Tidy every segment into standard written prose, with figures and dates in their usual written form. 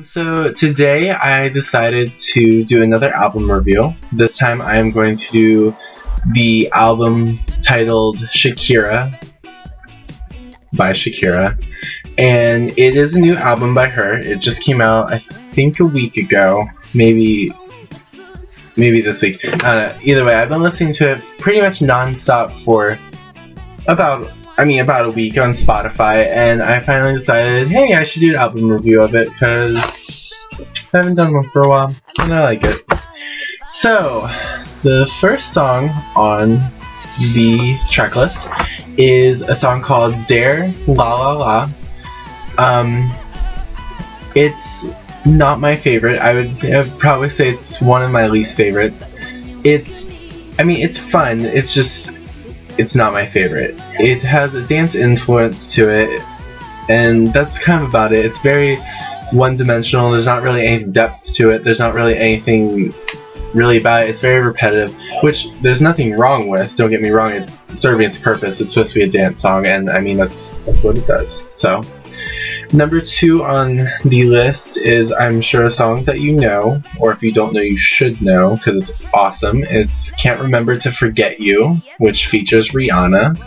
So today I decided to do another album review. This time I am going to do the album titled Shakira by Shakira. And it is a new album by her. It just came out, I think, a week ago. Maybe this week. Either way, I've been listening to it pretty much non-stop for about a week on Spotify, and I finally decided, hey, I should do an album review of it, because I haven't done one for a while, and I like it. So, the first song on the tracklist is a song called Dare La La La. It's not my favorite. I would probably say it's one of my least favorites. It's fun, it's not my favorite. It has a dance influence to it, and that's kind of about it. It's very one-dimensional. There's not really any depth to it. There's not really anything really about it. It's very repetitive, which there's nothing wrong with. Don't get me wrong. It's serving its purpose. It's supposed to be a dance song, and that's what it does. So, number 2 on the list is, I'm sure, a song that you know, or if you don't know, you should know, because it's awesome. It's Can't Remember to Forget You, which features Rihanna.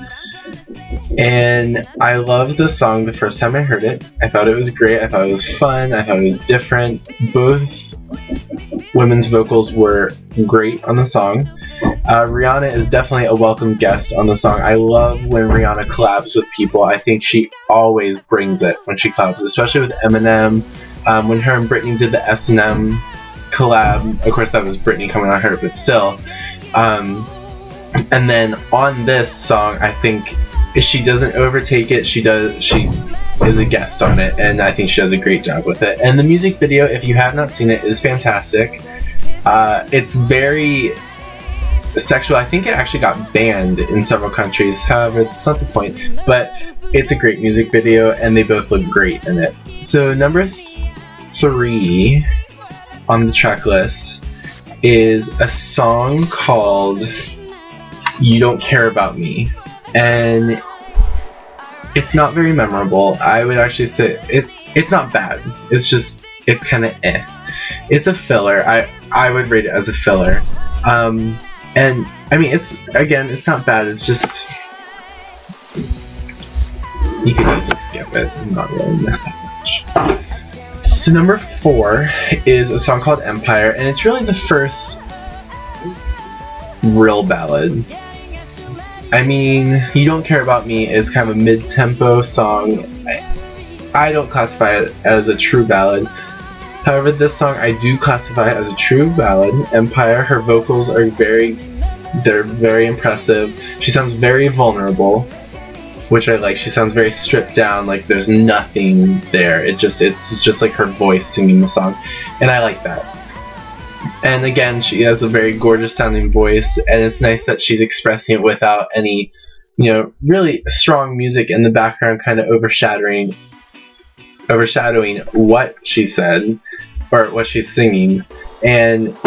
And I loved the song the first time I heard it. I thought it was great. I thought it was fun. I thought it was different. Both women's vocals were great on the song. Rihanna is definitely a welcome guest on the song. I love when Rihanna collabs with people. I think she always brings it when she collabs, especially with Eminem. When her and Britney did the S&M collab, of course that was Britney coming on her, but still. And then on this song, I think she doesn't overtake it. She is a guest on it, and I think she does a great job with it. And the music video, if you have not seen it, is fantastic. It's very sexual. I think it actually got banned in several countries. However, it's not the point. But it's a great music video, and they both look great in it. So number 3 on the track list is a song called You Don't Care About Me. And it's not very memorable. I would actually say it's not bad. It's kind of eh. It's a filler. I would rate it as a filler. And it's not bad. It's just, you could easily skip it and not really miss that much. So number 4 is a song called Empire, and it's really the first real ballad. You Don't Care About Me is kind of a mid-tempo song. I don't classify it as a true ballad. However, this song I do classify as a true ballad. Empire, her vocals are very impressive. She sounds very vulnerable, which I like. She sounds very stripped down, like there's nothing there. It's just like her voice singing the song, and I like that. And again, she has a very gorgeous sounding voice, and it's nice that she's expressing it without any, really strong music in the background kind of overshadowing what she said, or what she's singing. And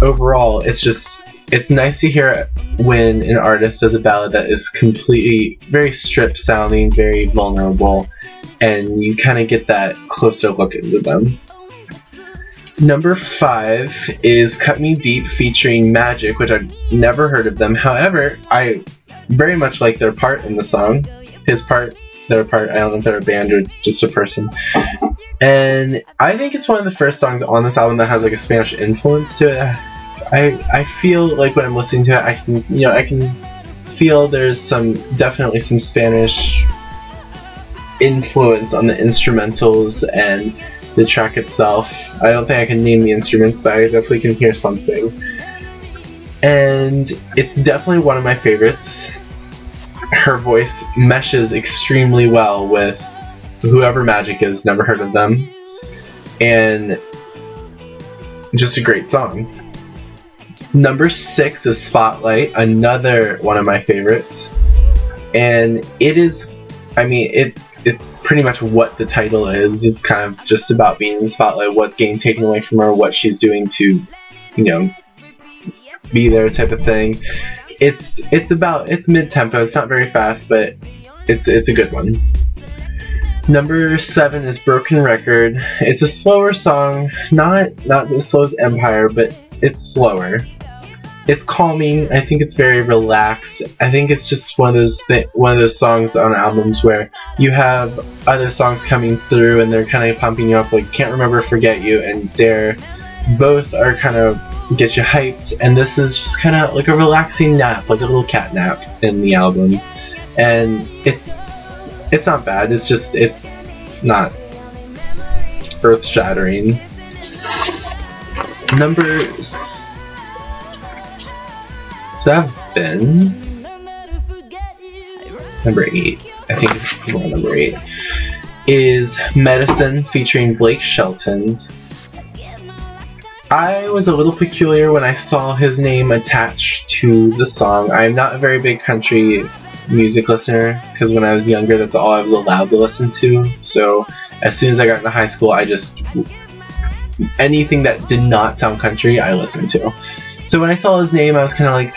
overall, it's nice to hear when an artist does a ballad that is completely very stripped sounding, very vulnerable, and you kind of get that closer look into them. Number 5 is Cut Me Deep featuring Magic, which I've never heard of them. However, I very much like their part in the song. His part, their part, I don't know if they're a band or just a person. And I think it's one of the first songs on this album that has like a Spanish influence to it. I feel like when I'm listening to it, I can feel there's definitely some Spanish influence on the instrumentals and the track itself. I don't think I can name the instruments, but I definitely can hear something. And it's definitely one of my favorites. Her voice meshes extremely well with whoever Magic is, never heard of them. And just a great song. Number 6 is Spotlight, another one of my favorites. And it is, it's pretty much what the title is. It's kind of just about being in the spotlight, what's getting taken away from her, what she's doing to, be there type of thing. It's mid-tempo, it's not very fast, but it's a good one. Number 7 is Broken Record. It's a slower song, not as slow as Empire, but it's slower. It's calming. I think it's very relaxed. I think it's just one of those songs on albums where you have other songs coming through and they're kind of pumping you up, like Can't Remember, Forget You, and Dare. Both are kind of get you hyped, and this is just kind of like a relaxing nap, like a little cat nap in the album. And it's not bad. It's not earth-shattering. Number 7. Number 8. I think it's number 8 is Medicine featuring Blake Shelton. I was a little peculiar when I saw his name attached to the song. I'm not a very big country music listener, because when I was younger that's all I was allowed to listen to. So as soon as I got into high school, anything that did not sound country I listened to. So when I saw his name I was kind of like,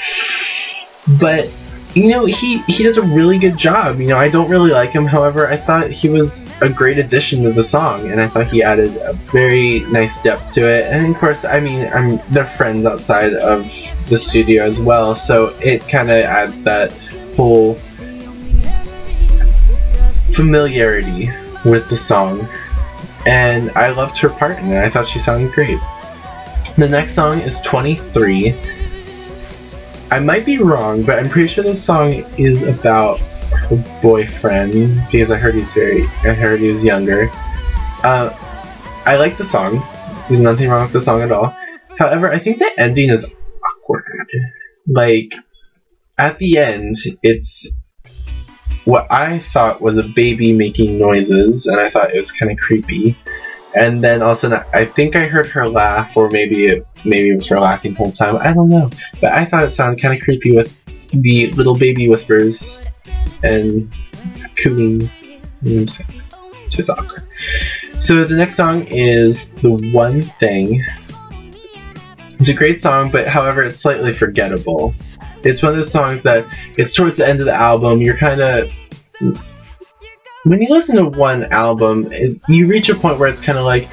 but you know, he does a really good job. You know, I don't really like him, however I thought he was a great addition to the song, and I thought he added a very nice depth to it. And of course, I mean, they're friends outside of the studio as well, so it kind of adds that whole familiarity with the song. And I loved her part in it. I thought she sounded great. The next song is 23. I might be wrong, but I'm pretty sure this song is about her boyfriend, because I heard he was younger. I like the song. There's nothing wrong with the song at all. However, I think the ending is awkward. Like, at the end, it's what I thought was a baby making noises, and I thought it was kind of creepy. And then all of a sudden, I think I heard her laugh, or maybe it was her laughing the whole time. I don't know, but I thought it sounded kind of creepy with the little baby whispers and cooing. It's awkward. So the next song is The One Thing. It's a great song, but however, it's slightly forgettable. It's one of those songs that it's towards the end of the album. You're kind of, when you listen to one album, you reach a point where it's kind of like,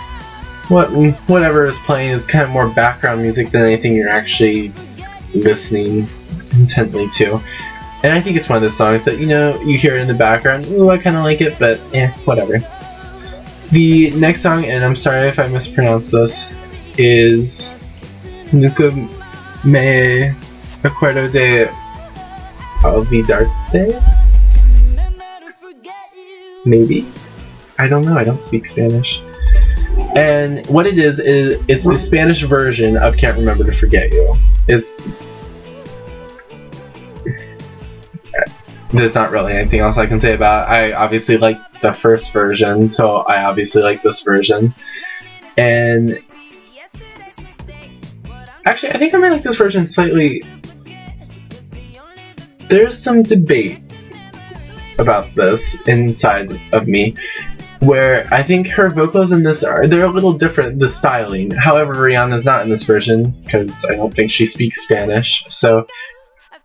whatever is playing is kind of more background music than anything you're actually listening intently to. And I think it's one of those songs that, you know, you hear it in the background, ooh, I kind of like it, but whatever. The next song, and I'm sorry if I mispronounce this, is Nunca Acuerdo de Olvidarte? Maybe? I don't know, I don't speak Spanish. And what it is it's the Spanish version of Can't Remember to Forget You. There's not really anything else I can say about it. I obviously like the first version, so I obviously like this version. And actually, I think I might like this version slightly. There's some debate about this inside of me, where I think her vocals in this they're a little different, the styling. However, Rihanna's not in this version, because I don't think she speaks Spanish, so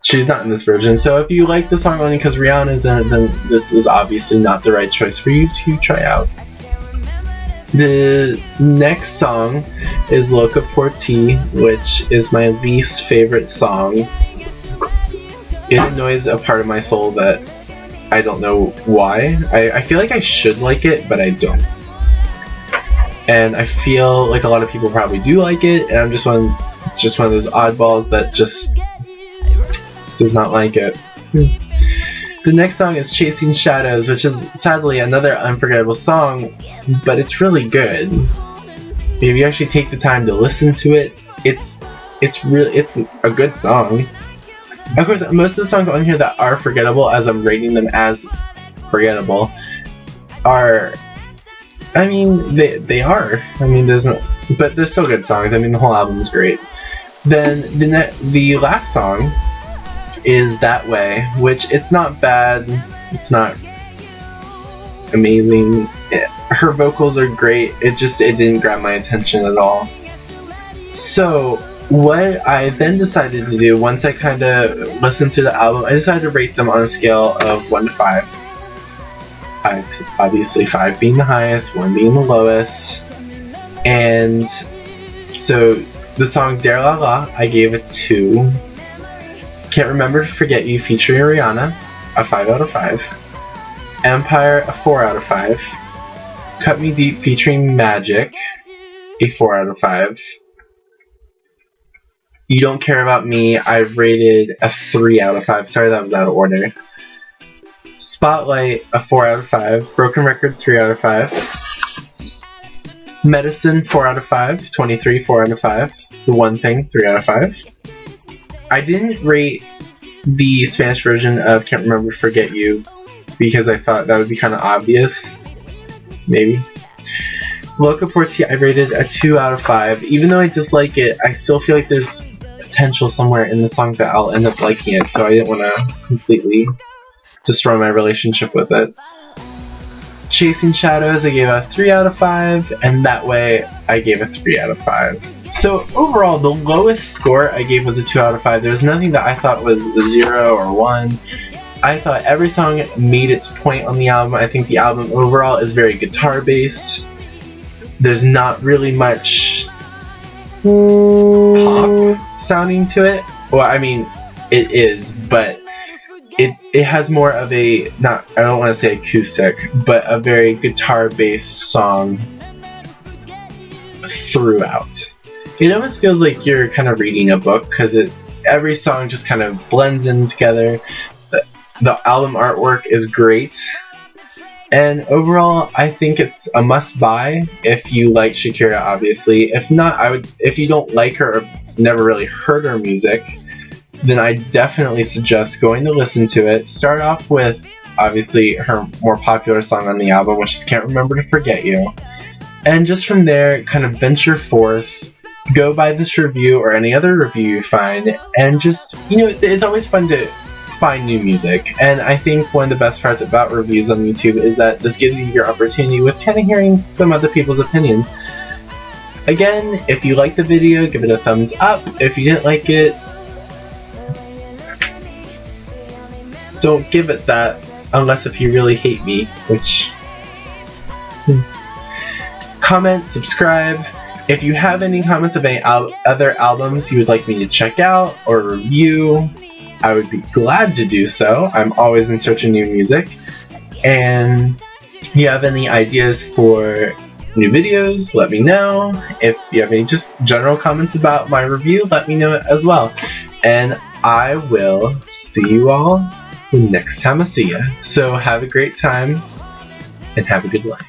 she's not in this version. So if you like the song only because Rihanna's in it, then this is obviously not the right choice for you to try out. The next song is Loca Por Ti, which is my least favorite song. It annoys a part of my soul that I don't know why. I feel like I should like it, but I don't. And I feel like a lot of people probably do like it, and I'm just one of those oddballs that just does not like it. The next song is Chasing Shadows, which is sadly another unforgettable song, but it's really good. If you actually take the time to listen to it, it's a good song. Of course, most of the songs on here that are forgettable, as I'm rating them as forgettable, are, I mean, they are. I mean, but they're still good songs. I mean, the whole album is great. Then the last song is That Way, which it's not bad. It's not amazing. Her vocals are great. It didn't grab my attention at all. So what I then decided to do, once I kind of listened to the album, I decided to rate them on a scale of 1 to 5. obviously 5 being the highest, 1 being the lowest. And so the song Dare La La, I gave a 2. Can't Remember to Forget You featuring Rihanna, a 5 out of 5. Empire, a 4 out of 5. Cut Me Deep featuring Magic, a 4 out of 5. You Don't Care About Me, I rated a 3 out of 5. Sorry, that was out of order. Spotlight, a 4 out of 5. Broken Record, 3 out of 5. Medicine, 4 out of 5. 23, 4 out of 5. The One Thing, 3 out of 5. I didn't rate the Spanish version of Can't Remember to Forget You because I thought that would be kind of obvious. Maybe. Loca Por Ti, I rated a 2 out of 5. Even though I dislike it, I still feel like there's potential somewhere in the song that I'll end up liking it, so I didn't want to completely destroy my relationship with it. Chasing Shadows, I gave a 3 out of 5, and That Way, I gave a 3 out of 5. So overall, the lowest score I gave was a 2 out of 5. There's nothing that I thought was a 0 or 1. I thought every song made its point on the album. I think the album overall is very guitar based. There's not really much pop sounding to it. Well, I mean, it is, but it has more of a, I don't want to say acoustic, but a very guitar based song throughout. It almost feels like you're kind of reading a book because every song just kind of blends in together. The album artwork is great, and overall I think it's a must buy if you like Shakira, obviously. If not, if you don't like her or never really heard her music, then I definitely suggest going to listen to it. Start off with obviously her more popular song on the album, which is Can't Remember to Forget You, and just from there kind of venture forth. Go by this review or any other review you find, and just, it's always fun to find new music. And I think one of the best parts about reviews on YouTube is that this gives you your opportunity with kind of hearing some other people's opinion. Again, if you liked the video, give it a thumbs up. If you didn't like it, don't give it that, unless if you really hate me, which... Comment, subscribe. If you have any comments of any other albums you would like me to check out or review, I would be glad to do so. I'm always in search of new music. And if you have any ideas for new videos, let me know. If you have any just general comments about my review, let me know as well. And I will see you all the next time I see ya. So have a great time and have a good life.